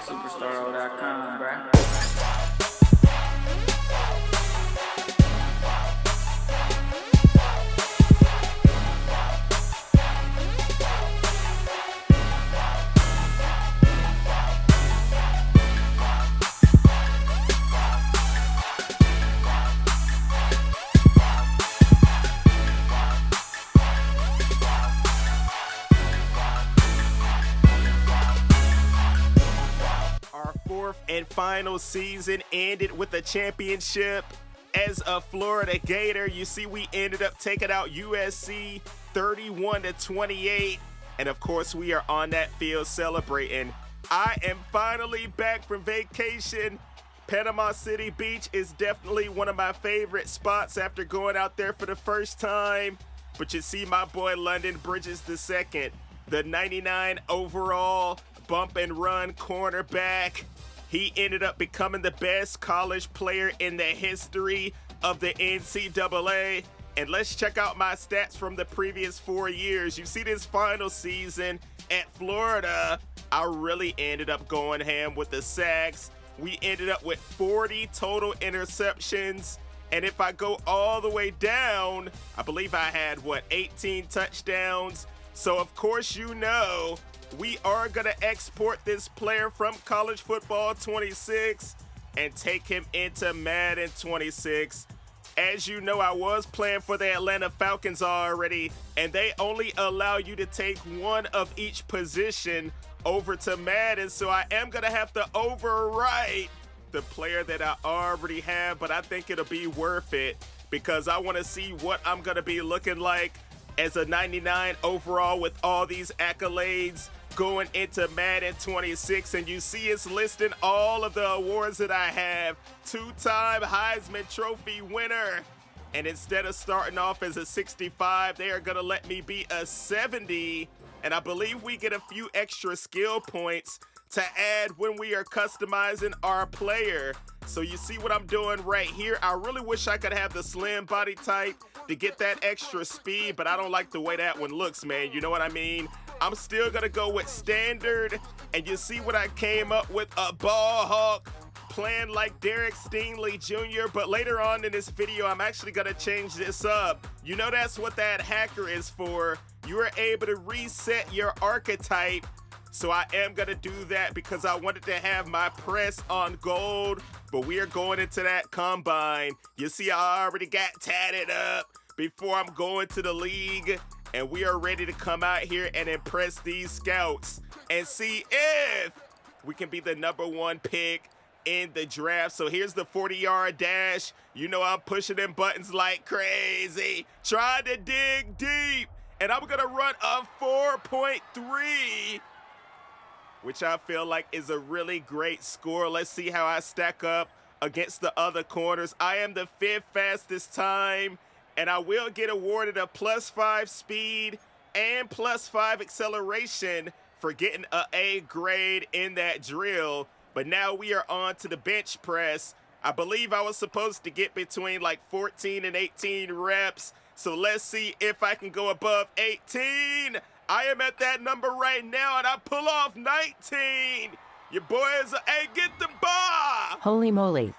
Superstar.com, bruh. Our fourth and final season ended with a championship. As a Florida Gator, you see we ended up taking out USC 31-28. And of course, we are on that field celebrating. I am finally back from vacation. Panama City Beach is definitely one of my favorite spots after going out there for the first time. But you see my boy London Bridges II, the 99 overall bump and run cornerback. He ended up becoming the best college player in the history of the NCAA. And let's check out my stats from the previous 4 years. You see this final season at Florida, I really ended up going ham with the sacks. We ended up with 40 total interceptions. And if I go all the way down, I believe I had, 18 touchdowns. So of course, you know, we are going to export this player from College Football 26 and take him into Madden 26. As you know, I was playing for the Atlanta Falcons already, and they only allow you to take one of each position over to Madden, so I am going to have to overwrite the player that I already have, but I think it'll be worth it because I want to see what I'm going to be looking like as a 99 overall with all these accolades going into Madden 26. And you see it's listing all of the awards that I have. Two-time Heisman Trophy winner. And instead of starting off as a 65, they are going to let me be a 70. And I believe we get a few extra skill points to add when we are customizing our player. So you see what I'm doing right here. I really wish I could have the slim body type to get that extra speed, but I don't like the way that one looks, man. You know what I mean? I'm still gonna go with standard, and you see what I came up with, a ball hawk playing like Derek Stingley Jr., but later on in this video, I'm actually gonna change this up. You know that's what that hacker is for. You are able to reset your archetype. So I am going to do that because I wanted to have my press on gold, but we are going into that combine. You see, I already got tatted up before I'm going to the league, and we are ready to come out here and impress these scouts and see if we can be the #1 pick in the draft. So here's the 40-yard dash. You know I'm pushing them buttons like crazy, trying to dig deep, and I'm going to run a 4.3, which I feel like is a really great score. Let's see how I stack up against the other corners. I am the 5th fastest time, and I will get awarded a +5 speed and +5 acceleration for getting an A grade in that drill. But now we are on to the bench press. I believe I was supposed to get between like 14 and 18 reps. So let's see if I can go above 18. I am at that number right now, and I pull off 19. Your boys, hey, get the ball. Holy moly.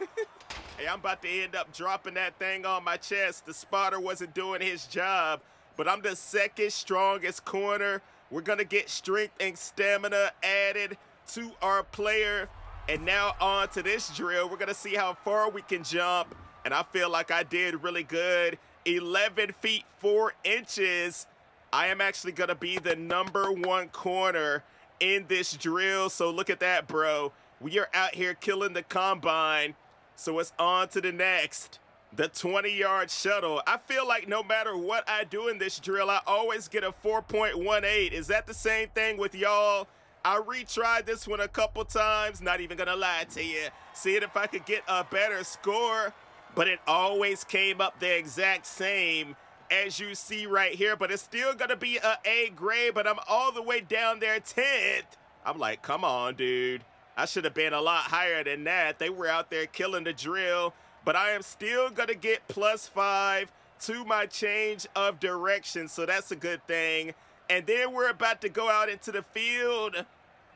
Hey, I'm about to end up dropping that thing on my chest. The spotter wasn't doing his job, but I'm the 2nd strongest corner. We're going to get strength and stamina added to our player. And now on to this drill. We're going to see how far we can jump, and I feel like I did really good. 11 feet 4 inches. I am actually going to be the #1 corner in this drill. So look at that, bro. We are out here killing the combine. So it's on to the next, the 20-yard shuttle. I feel like no matter what I do in this drill, I always get a 4.18. Is that the same thing with y'all? I retried this one a couple times, not even going to lie to you, seeing if I could get a better score, but it always came up the exact same as you see right here, but it's still going to be an A grade, but I'm all the way down there 10th. I'm like, come on, dude. I should have been a lot higher than that. They were out there killing the drill, but I am still going to get +5 to my change of direction, so that's a good thing. And then we're about to go out into the field,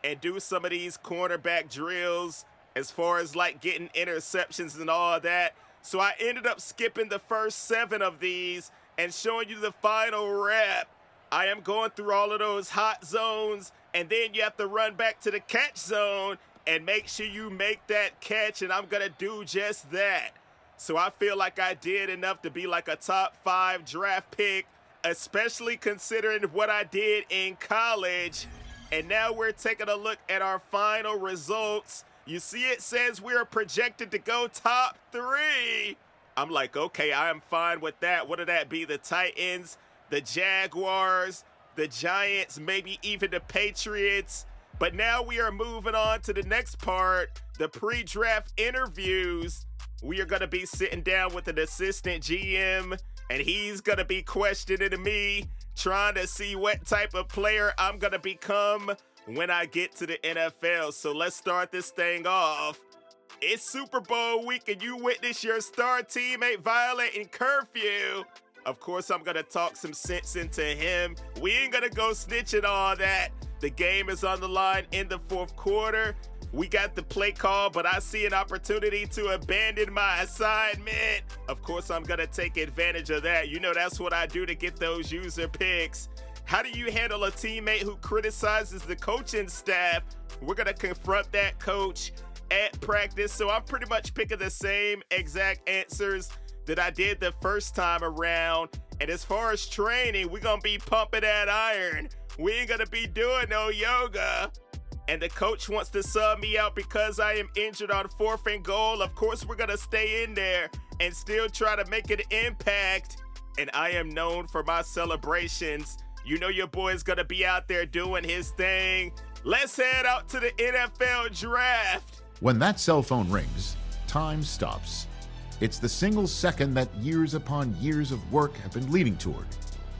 and do some of these cornerback drills as far as like getting interceptions and all that. So I ended up skipping the first 7 of these and showing you the final rep. I am going through all of those hot zones, and then you have to run back to the catch zone and make sure you make that catch, and I'm going to do just that. So I feel like I did enough to be like a top 5 draft pick, especially considering what I did in college. And now we're taking a look at our final results. You see it says we are projected to go top 3. I'm like, okay, I am fine with that. What did that be? The Titans, the Jaguars, the Giants, maybe even the Patriots. But now we are moving on to the next part, the pre-draft interviews. We are going to be sitting down with an assistant GM, and he's going to be questioning me, trying to see what type of player I'm going to become when I get to the NFL. So let's start this thing off. It's Super Bowl week, and you witness your star teammate violating curfew. Of course, I'm going to talk some sense into him. We ain't going to go snitching all that. The game is on the line in the 4th quarter. We got the play call, but I see an opportunity to abandon my assignment. Of course, I'm going to take advantage of that. You know, that's what I do to get those user picks. How do you handle a teammate who criticizes the coaching staff? We're going to confront that coach at practice. So I'm pretty much picking the same exact answers that I did the first time around. And as far as training, we're going to be pumping that iron. We ain't going to be doing no yoga. And the coach wants to sub me out because I am injured on 4th and goal. Of course, we're going to stay in there and still try to make an impact. And I am known for my celebrations. You know your boy's going to be out there doing his thing. Let's head out to the NFL draft. When that cell phone rings, time stops. It's the single second that years upon years of work have been leading toward.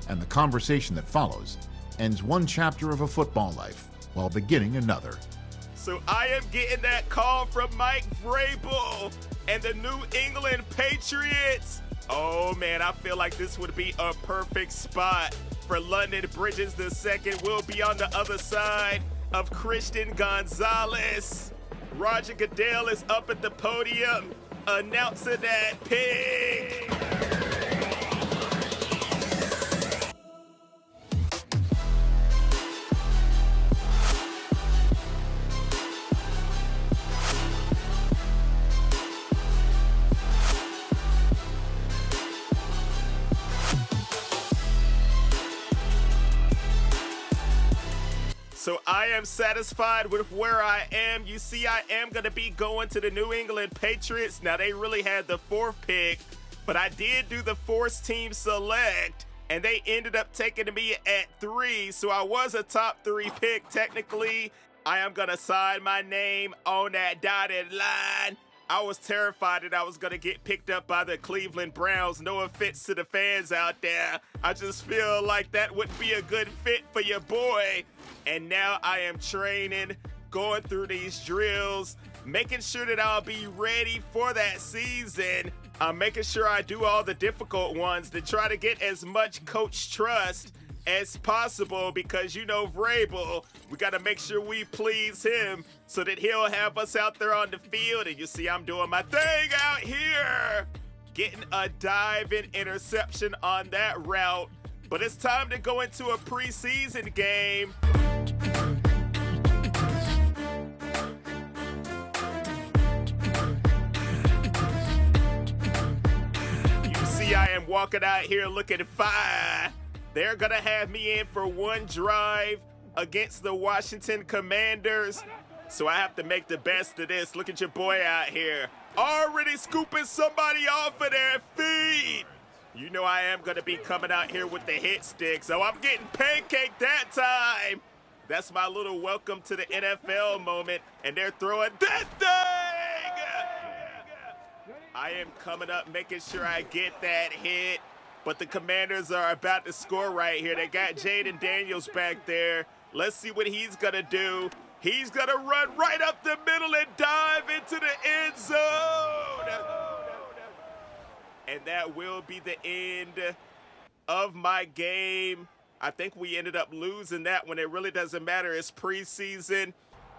And the conversation that follows ends one chapter of a football life while beginning another. So I am getting that call from Mike Vrabel and the New England Patriots. Oh man, I feel like this would be a perfect spot for London Bridges II. Will be on the other side of Christian Gonzalez. Roger Goodell is up at the podium announcing that pick. So I am satisfied with where I am. You see, I am going to be going to the New England Patriots. Now, they really had the 4th pick, but I did do the 4th team select, and they ended up taking me at 3. So I was a top 3 pick technically. I am going to sign my name on that dotted line. I was terrified that I was going to get picked up by the Cleveland Browns. No offense to the fans out there. I just feel like that wouldn't be a good fit for your boy. And now I am training, going through these drills, making sure that I'll be ready for that season. I'm making sure I do all the difficult ones to try to get as much coach trust as possible, because you know Vrabel, we got to make sure we please him so that he'll have us out there on the field. And you see I'm doing my thing out here, getting a diving interception on that route. But it's time to go into a preseason game. You see I am walking out here looking fine. They're going to have me in for one drive against the Washington Commanders. So I have to make the best of this. Look at your boy out here, already scooping somebody off of their feet. You know I am going to be coming out here with the hit stick, so I'm getting pancaked that time. That's my little welcome to the NFL moment, and they're throwing that thing. I am coming up, making sure I get that hit, but the Commanders are about to score right here. They got Jaden Daniels back there. Let's see what he's going to do. He's going to run right up the middle and dive into the end zone. And that will be the end of my game. I think we ended up losing that one. It really doesn't matter. It's preseason.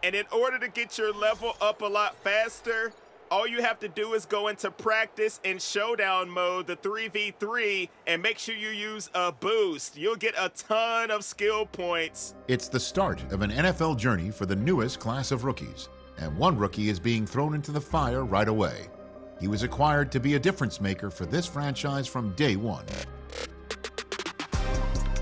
And in order to get your level up a lot faster, all you have to do is go into practice in showdown mode, the 3v3, and make sure you use a boost. You'll get a ton of skill points. It's the start of an NFL journey for the newest class of rookies, and one rookie is being thrown into the fire right away. He was acquired to be a difference maker for this franchise from day one.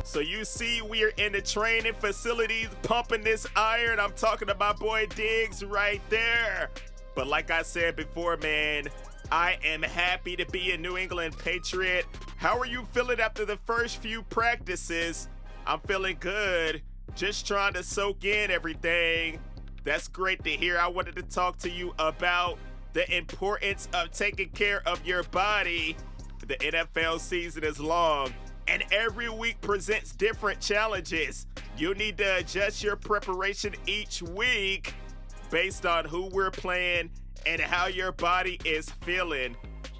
So you see we are in the training facilities pumping this iron. I'm talking to my boy Diggs right there. But like I said before, man, I am happy to be a New England Patriot. How are you feeling after the first few practices? I'm feeling good. Just trying to soak in everything. That's great to hear. I wanted to talk to you about the importance of taking care of your body. The NFL season is long, and every week presents different challenges. You need to adjust your preparation each week based on who we're playing and how your body is feeling.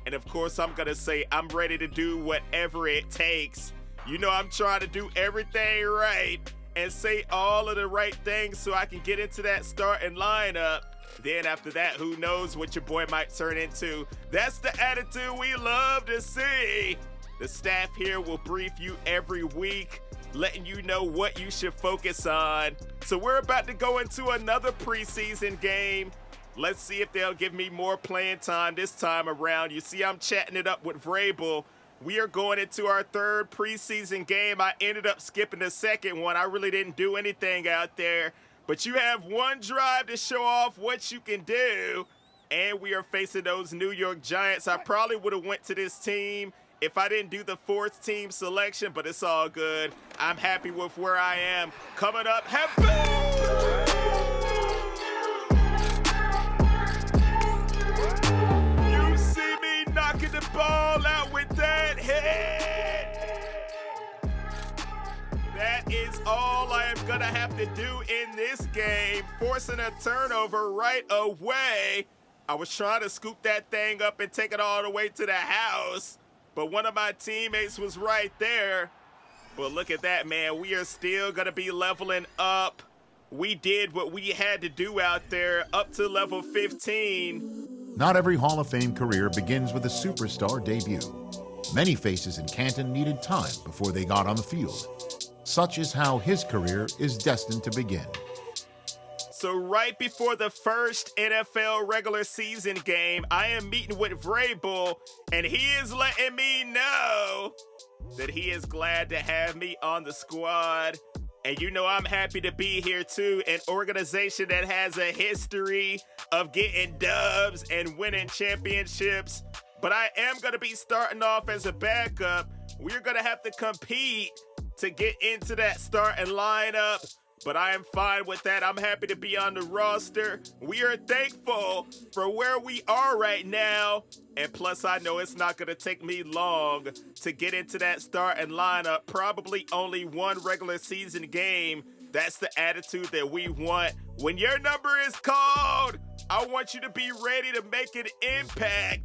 And of course, I'm gonna say I'm ready to do whatever it takes. You know, I'm trying to do everything right and say all of the right things so I can get into that starting lineup. Then after that, who knows what your boy might turn into. That's the attitude we love to see. The staff here will brief you every week, letting you know what you should focus on. So we're about to go into another preseason game. Let's see if they'll give me more playing time this time around. You see, I'm chatting it up with Vrabel. We are going into our third preseason game. I ended up skipping the second one. I really didn't do anything out there. But you have one drive to show off what you can do. And we are facing those New York Giants. I probably would have went to this team if I didn't do the fourth team selection, but it's all good. I'm happy with where I am. Coming up, you see me knocking the ball out with that head. That is all I am gonna have to do in this game, forcing a turnover right away. I was trying to scoop that thing up and take it all the way to the house, but one of my teammates was right there. But look at that, man. We are still going to be leveling up. We did what we had to do out there up to level 15. Not every Hall of Fame career begins with a superstar debut. Many faces in Canton needed time before they got on the field. Such is how his career is destined to begin. So right before the first NFL regular season game, I am meeting with Vrabel, and he is letting me know that he is glad to have me on the squad. And you know I'm happy to be here too, an organization that has a history of getting dubs and winning championships. But I am going to be starting off as a backup. We're going to have to compete to get into that starting lineup. But I am fine with that. I'm happy to be on the roster. We are thankful for where we are right now. And plus, I know it's not going to take me long to get into that starting lineup. Probably only one regular season game. That's the attitude that we want. When your number is called, I want you to be ready to make an impact.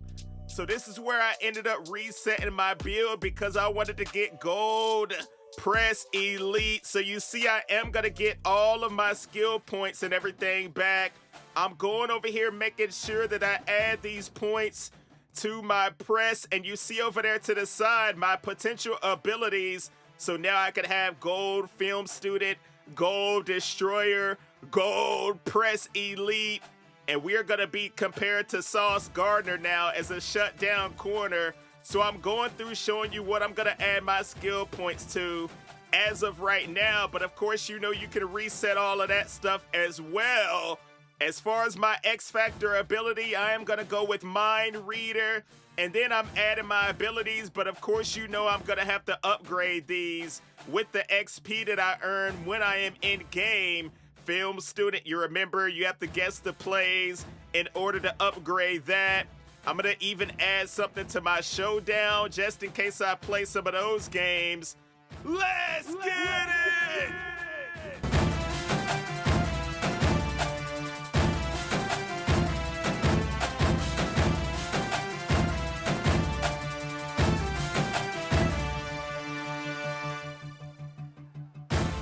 So this is where I ended up resetting my build because I wanted to get gold Press Elite. So you see, I am going to get all of my skill points and everything back. I'm going over here making sure that I add these points to my press. And you see over there to the side my potential abilities. So now I can have gold film student, gold destroyer, gold press elite. And we are going to be compared to Sauce Gardner now as a shutdown corner. So I'm going through showing you what I'm going to add my skill points to as of right now. But of course, you know, you can reset all of that stuff as well. As far as my X Factor ability, I am going to go with Mind Reader. And then I'm adding my abilities. But of course, you know, I'm going to have to upgrade these with the XP that I earn when I am in game. Film student, you remember, you have to guess the plays in order to upgrade that. I'm going to even add something to my showdown just in case I play some of those games. Let's get it!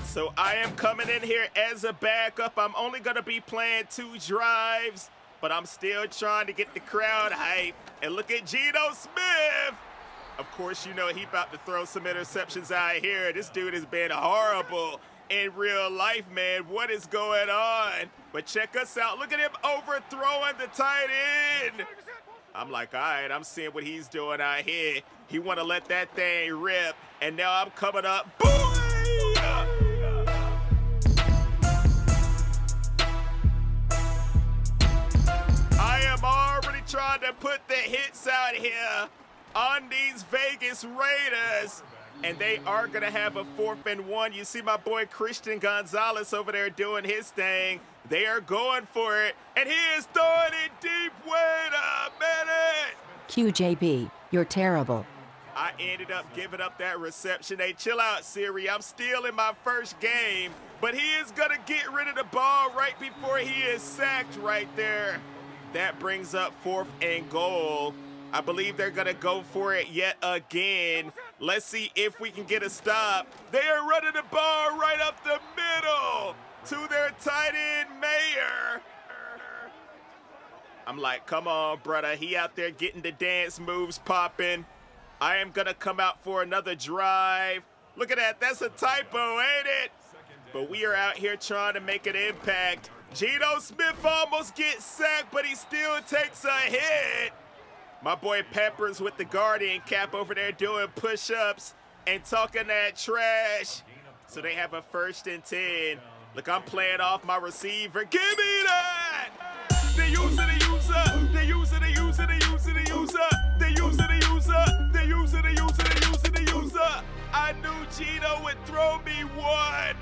So I am coming in here as a backup. I'm only going to be playing 2 drives, but I'm still trying to get the crowd hype. And look at Geno Smith. Of course, you know he about to throw some interceptions out here. This dude has been horrible in real life, man. What is going on? But check us out. Look at him overthrowing the tight end. I'm like, all right, I'm seeing what he's doing out here. He want to let that thing rip, and now I'm coming up. Boy! I am already trying to put the hits out here on these Vegas Raiders, and they are going to have a 4th and 1. You see my boy Christian Gonzalez over there doing his thing. They are going for it, and he is throwing it deep. Wait a minute. QJB, you're terrible. I ended up giving up that reception. Hey, chill out, Siri. I'm still in my first game, but he is going to get rid of the ball right before he is sacked right there. That brings up 4th and goal. I believe they're going to go for it yet again. Let's see if we can get a stop. They are running the ball right up the middle to their tight end, Mayer. I'm like, come on, brother. He out there getting the dance moves popping. I am going to come out for another drive. Look at that. That's a typo, ain't it? But we are out here trying to make an impact. Geno Smith almost gets sacked, but he still takes a hit. My boy Peppers with the Guardian cap over there doing push-ups and talking that trash. So they have a 1st and 10. Look, I'm playing off my receiver. Give me that! They use it, they use it. They use it, they use it, they use it, they use it. They use it, they use it. They use it, they use it, they use it, they use it. I knew Geno would throw me one.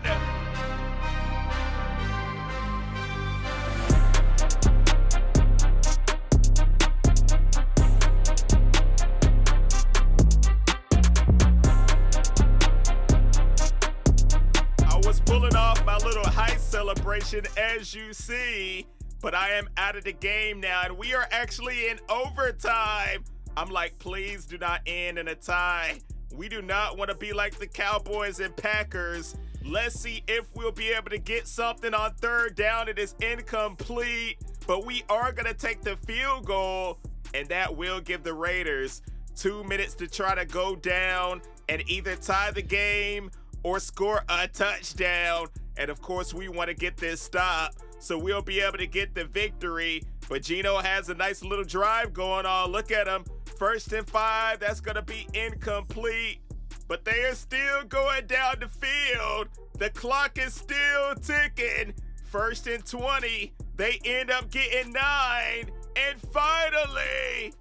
Pulling off my little heist celebration, as you see, but I am out of the game now, and we are actually in overtime. I'm like, please do not end in a tie. We do not want to be like the Cowboys and Packers. Let's see if we'll be able to get something on 3rd down. It is incomplete, but we are going to take the field goal, and that will give the Raiders 2 minutes to try to go down and either tie the game or score a touchdown. And of course, we want to get this stop so we'll be able to get the victory. But Geno has a nice little drive going on. Look at him. 1st and 5. That's going to be incomplete. But they are still going down the field. The clock is still ticking. 1st and 20. They end up getting 9. And finally,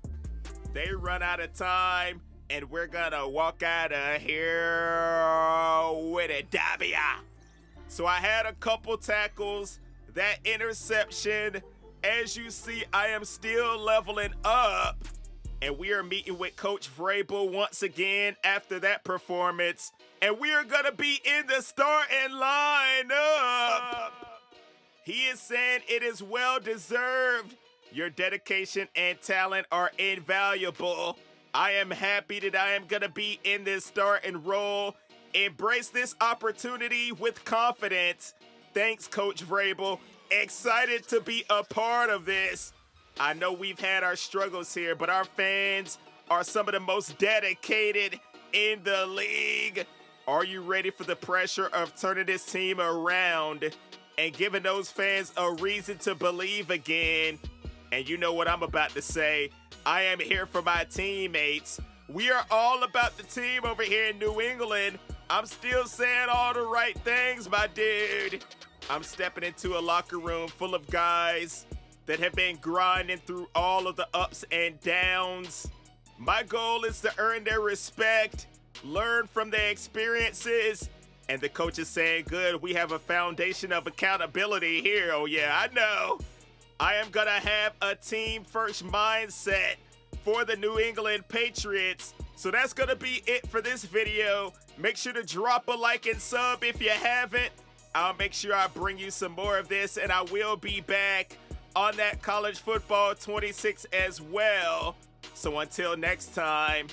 they run out of time. And we're gonna walk out of here with a W. So I had a couple tackles, that interception. As you see, I am still leveling up. And we are meeting with Coach Vrabel once again after that performance. And we are gonna be in the starting lineup. He is saying it is well deserved. Your dedication and talent are invaluable. I am happy that I am going to be in this starting role. Embrace this opportunity with confidence. Thanks, Coach Vrabel. Excited to be a part of this. I know we've had our struggles here, but our fans are some of the most dedicated in the league. Are you ready for the pressure of turning this team around and giving those fans a reason to believe again? And you know what I'm about to say. I am here for my teammates. We are all about the team over here in New England. I'm still saying all the right things, my dude. I'm stepping into a locker room full of guys that have been grinding through all of the ups and downs. My goal is to earn their respect, learn from their experiences, and the coach is saying, good, we have a foundation of accountability here. Oh yeah, I know. I am gonna have a team first mindset for the New England Patriots. So that's gonna be it for this video. Make sure to drop a like and sub if you haven't. I'll make sure I bring you some more of this, and I will be back on that college football 26 as well. So until next time,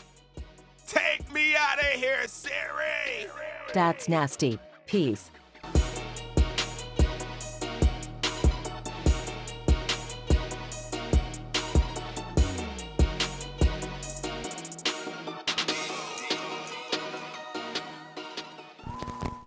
take me out of here, Siri! That's nasty. Peace.